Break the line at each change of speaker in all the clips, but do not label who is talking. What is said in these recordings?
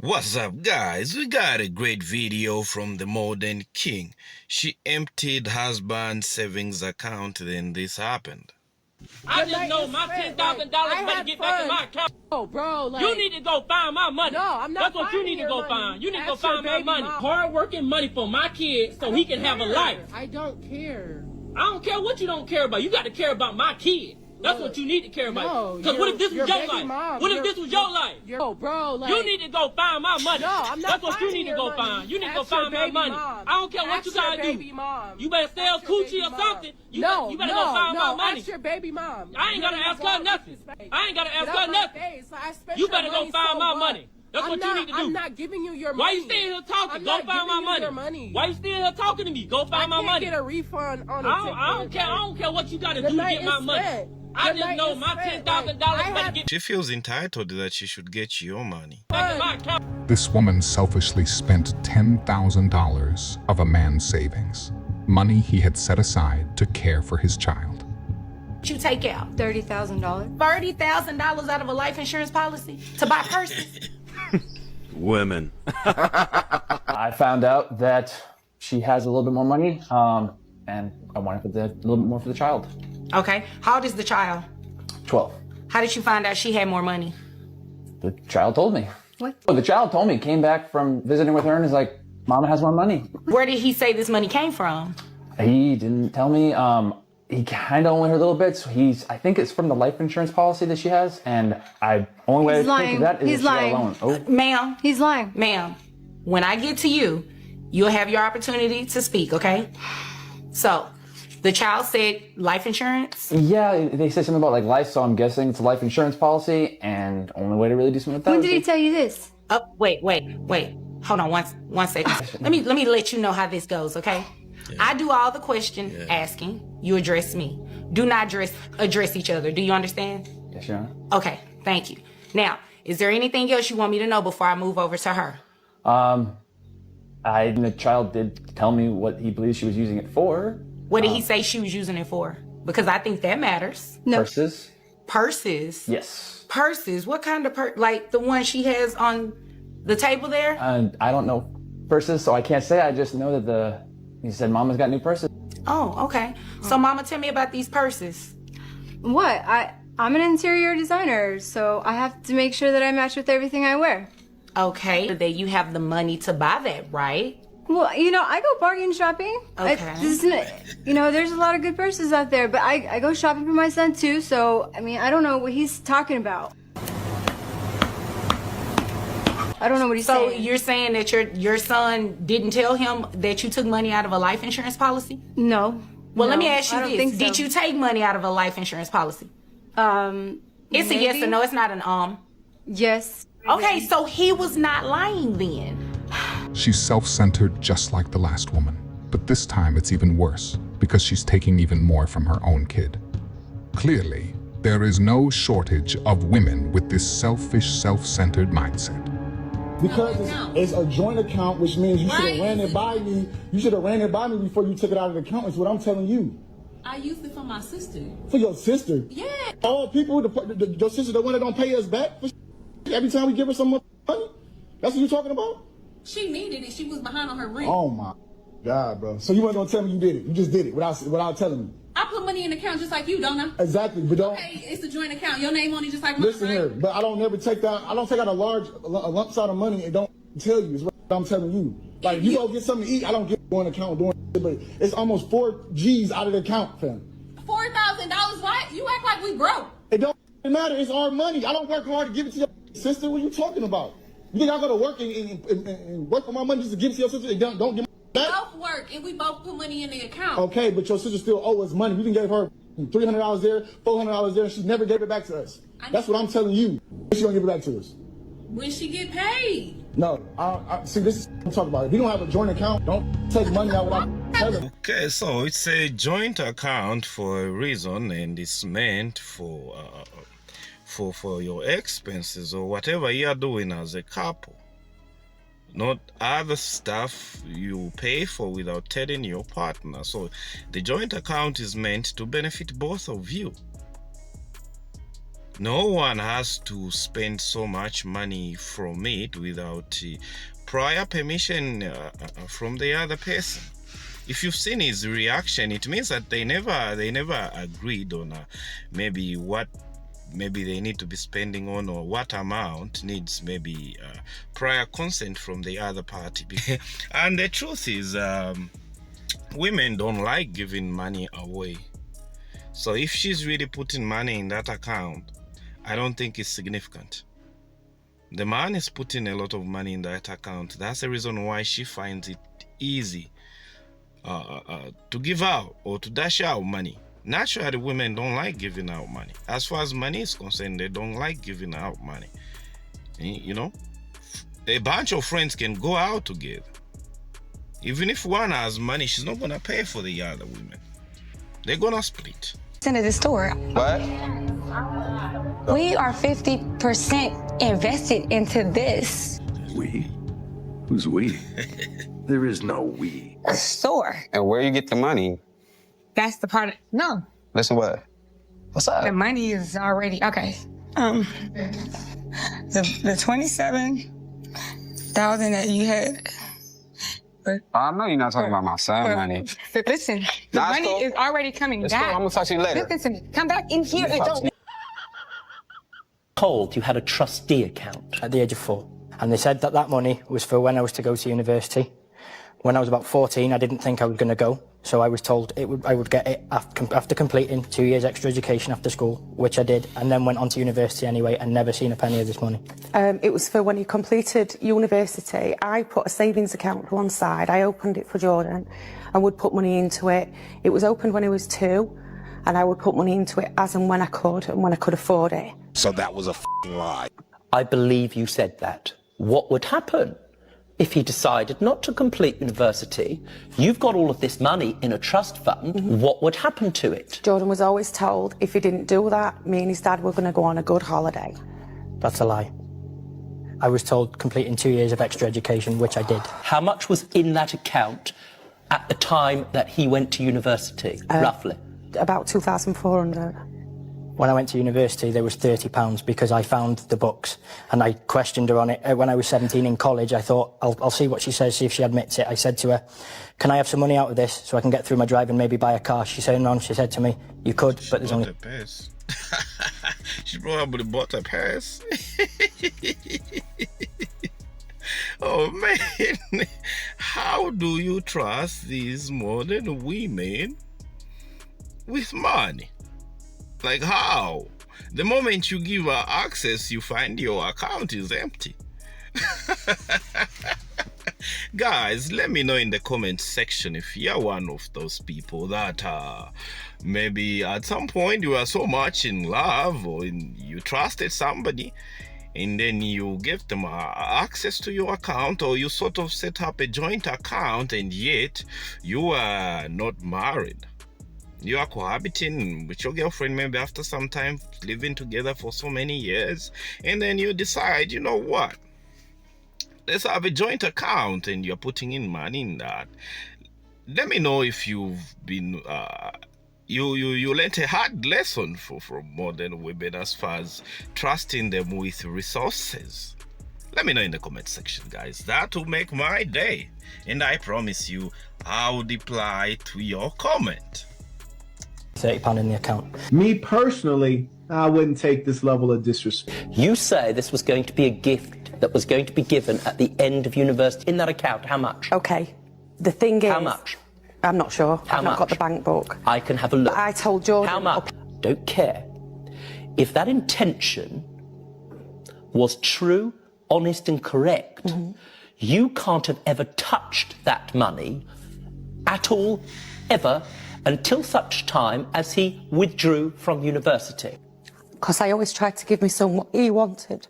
What's up, guys? We got a great video from the modern king. She emptied husband's savings account, then this happened.
I just know my $10,000 better get back in my account.
Oh, bro, like,
you need to go find my money.
No, I'm not.
That's what you need to go find. You need to go find my money. Hard working money for my kid so he can have a life.
I don't care.
I don't care what you don't care about. You got to care about my kid. That's what you need to care about. Because what if this was your life? What if this was your life?
Oh, bro, like,
you need to go find my money.
No, I'm not.
That's what you need to go find. You need to go find my money. I don't care what you gotta do. You better sell coochie or something. You better go find my money.
Ask your baby mom.
I ain't gotta ask her nothing. I ain't gotta ask her nothing. You better go find my money. That's what you need to do.
I'm not giving you your money.
Why you still here talking? Go find my money. Why you still here talking to me? Go find my money.
I can't get a refund on it.
I don't care. I don't care what you gotta do to get my money. I just know my $10,000 better get.
She feels entitled that she should get your money.
This woman selfishly spent $10,000 of a man's savings, money he had set aside to care for his child.
You take out
$30,000.
$30,000 out of a life insurance policy to buy purses.
Women.
I found out that she has a little bit more money, and I wanted to put a little bit more for the child.
Okay. How old is the child?
12.
How did you find out she had more money?
The child told me.
What?
Oh, the child told me, came back from visiting with her and is like, Mama has more money.
Where did he say this money came from?
He didn't tell me. He kind of only heard little bits. I think it's from the life insurance policy that she has, and only way I think of that is
He's
she got a
lying.
loan. Oh.
Ma'am.
He's lying.
Ma'am, when I get to you, you'll have your opportunity to speak, okay? So, the child said life insurance?
Yeah, they said something about like life, so I'm guessing it's a life insurance policy, and only way to really do something with that.
When did he tell you this?
Wait. Hold on one second. Let me let you know how this goes, okay? Yeah. I do all the question asking. You address me. Do not address each other. Do you understand?
Yes, Your Honor.
Okay, thank you. Now, is there anything else you want me to know before I move over to her?
The child did tell me what he believes she was using it for.
What did he say she was using it for? Because I think that matters.
No.
Purses?
Purses?
Yes.
Purses? What kind of like the one she has on the table there?
I don't know purses, so I can't say. I just know that he said Mama's got new purses.
Oh, okay. So Mama, tell me about these purses.
What? I'm an interior designer, so I have to make sure that I match with everything I wear.
Okay. That you have the money to buy that, right?
Well, I go bargain shopping.
Okay.
There's a lot of good purses out there, but I go shopping for my son too, so, I don't know what he's talking about. I don't know what he's saying.
So you're saying that your son didn't tell him that you took money out of a life insurance policy?
No.
Well,
no,
let me ask you
I don't
this.
think so.
Did you take money out of a life insurance policy?
It's
a yes or no. It's not an
Yes.
Okay, so he was not lying then.
She's self-centered just like the last woman, but this time it's even worse because she's taking even more from her own kid. Clearly, there is no shortage of women with this selfish, self-centered mindset.
Because it's a joint account, which means you should have ran it by me. You should have ran it by me before you took it out of the account. Is what I'm telling you.
I used it for my sister.
For your sister?
Yeah.
All people, your sister, the one that don't pay us back for every time we give her some money? That's what you're talking about?
She needed it. She was behind on her rent.
Oh my God, bro. So you weren't gonna tell me you did it. You just did it without telling me.
I put money in the account just like you, don't I?
Exactly, but don't.
Okay, it's a joint account. Your name on it just like mine.
Listen here, but I don't never take out. I don't take out a lump sum of money and don't tell you. Is what I'm telling you. Like you go get something to eat, I don't get one account doing it, but it's almost 4 G's out of the account, fam.
$4,000? What? You act like we broke.
It don't matter. It's our money. I don't work hard to give it to your sister. What are you talking about? You think I go to work and work for my money just to give it to your sister? Don't give me that?
Both work and we both put money in the account.
Okay, but your sister still owe us money. We done gave her $300 there, $400 there, and she never gave it back to us. That's what I'm telling you. She gonna give it back to us?
When she get paid.
No, see, this is what I'm talking about. If you don't have a joint account, don't take money out without telling.
Okay, so it's a joint account for a reason, and it's meant for your expenses or whatever you're doing as a couple. Not other stuff you pay for without telling your partner. So the joint account is meant to benefit both of you. No one has to spend so much money from it without prior permission from the other person. If you've seen his reaction, it means that they never agreed on maybe what they need to be spending on, or what amount needs maybe prior consent from the other party. And the truth is, women don't like giving money away. So if she's really putting money in that account, I don't think it's significant. The man is putting a lot of money in that account. That's the reason why she finds it easy to give out or to dash out money. Naturally, women don't like giving out money. As far as money is concerned, they don't like giving out money. You know, a bunch of friends can go out together. Even if one has money, she's not gonna pay for the other women. They're gonna split.
Into the store.
What?
We are 50% invested into this.
We? Who's we? There is no we.
Store.
And where you get the money?
That's the part. No.
Listen, what? What's up?
The money is already okay. The 27,000 that you had.
I know you're not talking about my son money.
Listen, the money is already coming back.
Cool. I'm gonna talk to you later.
Listen to me. Come back in here and don't.
Told you had a trustee account
at the age of 4, and they said that that money was for when I was to go to university. When I was about 14, I didn't think I was going to go, so I was told I would get it after completing 2 years extra education after school, which I did, and then went on to university anyway and never seen a penny of this money.
It was for when you completed university. I put a savings account to one side. I opened it for Jordan and would put money into it. It was opened when he was 2, and I would put money into it as and when I could afford it.
So that was a lie.
I believe you said that. What would happen if he decided not to complete university? You've got all of this money in a trust fund. Mm-hmm. What would happen to it?
Jordan was always told if he didn't do that, me and his dad were going to go on a good holiday.
That's a lie. I was told completing 2 years of extra education, which I did.
How much was in that account at the time that he went to university, roughly?
About 2,400.
When I went to university, there was £30 because I found the books and I questioned her on it. When I was 17 in college, I thought, I'll see what she says, see if she admits it. I said to her, can I have some money out of this so I can get through my drive and maybe buy a car? She said no. She said to me, you could, but there's only...
She probably bought a purse. Oh man, how do you trust these modern women with money? Like how? The moment you give her access, you find your account is empty. Guys, let me know in the comment section if you're one of those people that maybe at some point you are so much in love or you trusted somebody and then you give them access to your account, or you sort of set up a joint account and yet you are not married. You are cohabiting with your girlfriend maybe after some time living together for so many years, and then you decide, you know what, let's have a joint account, and you're putting in money in that. Let me know if you've been you learned a hard lesson from modern women as far as trusting them with resources. Let me know in the comment section, guys. That will make my day, and I promise you I'll reply to your comment.
£30 in the account.
Me personally, I wouldn't take this level of disrespect.
You say this was going to be a gift that was going to be given at the end of university. In that account, how much?
Okay. The thing is...
How much?
I'm not sure.
How
I've
much?
not got the bank book.
I can have a look.
I told Jordan...
How much? Don't care. If that intention was true, honest and correct, you can't have ever touched that money at all, ever, until such time as he withdrew from university.
Because I always tried to give my son what he wanted.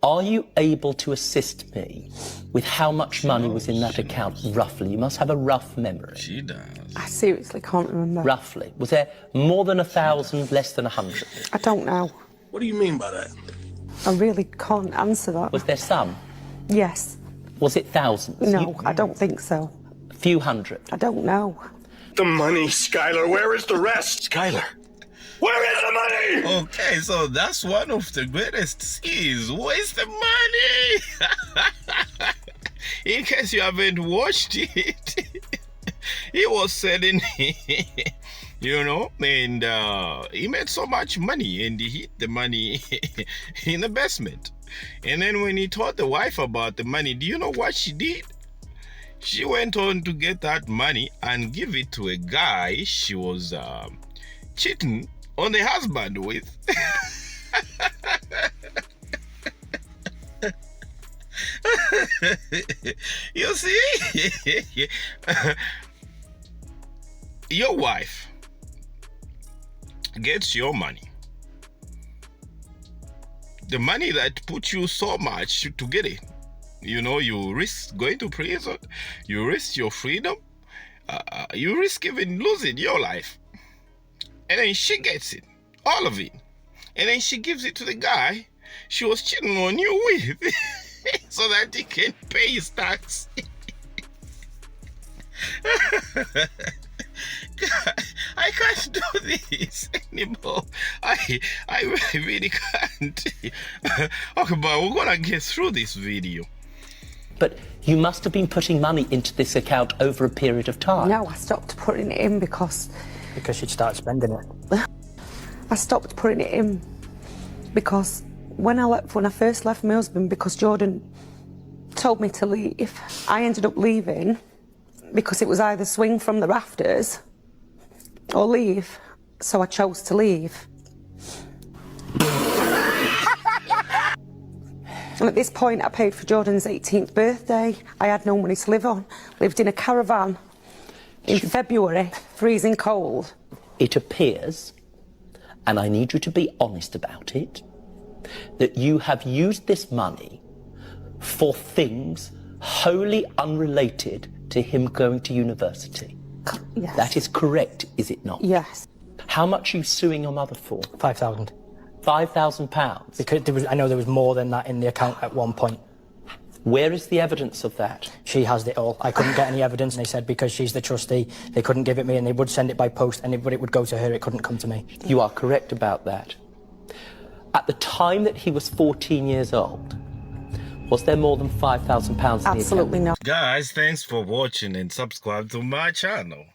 Are you able to assist me with how much money was in that account, roughly? You must have a rough memory.
She does.
I seriously can't remember.
Roughly. Was there more than 1,000, less than 100?
I don't know.
What do you mean by that?
I really can't answer that.
Was there some?
Yes.
Was it thousands?
No, I don't think so.
A few hundred?
I don't know.
The money, Skylar. Where is the rest? Skylar.
Where is the money? Okay, so that's one of the greatest scenes. Where's the money? In case you haven't watched it, he was selling, you know, and he made so much money and he hid the money in the basement. And then when he told the wife about the money, do you know what she did? She went on to get that money and give it to a guy she was cheating on the husband with. You see, your wife gets your money, the money that put you so much to get it. You know, you risk going to prison, you risk your freedom, you risk even losing your life, and then she gets it, all of it, and then she gives it to the guy she was cheating on you with. So that he can pay his tax. I can't do this anymore. I really can't. Okay, but we're gonna get through this video.
But you must have been putting money into this account over a period of time.
No, I stopped putting it in because
she'd start spending it.
I stopped putting it in because when I first left my husband, because Jordan told me to leave, I ended up leaving because it was either swing from the rafters or leave. So I chose to leave. And at this point, I paid for Jordan's 18th birthday. I had no money to live on. Lived in a caravan in February, freezing cold.
It appears, and I need you to be honest about it, that you have used this money for things wholly unrelated to him going to university.
Yes.
That is correct, is it not?
Yes.
How much are you suing your mother for?
£5,000.
£5,000?
Because I know there was more than that in the account at one point.
Where is the evidence of that?
She has it all. I couldn't get any evidence, and they said because she's the trustee, they couldn't give it me, and they would send it by post, but it would go to her, it couldn't come to me.
You are correct about that. At the time that he was 14 years old, was there more than £5,000 in the account?
Absolutely not.
Guys, thanks for watching and subscribe to my channel.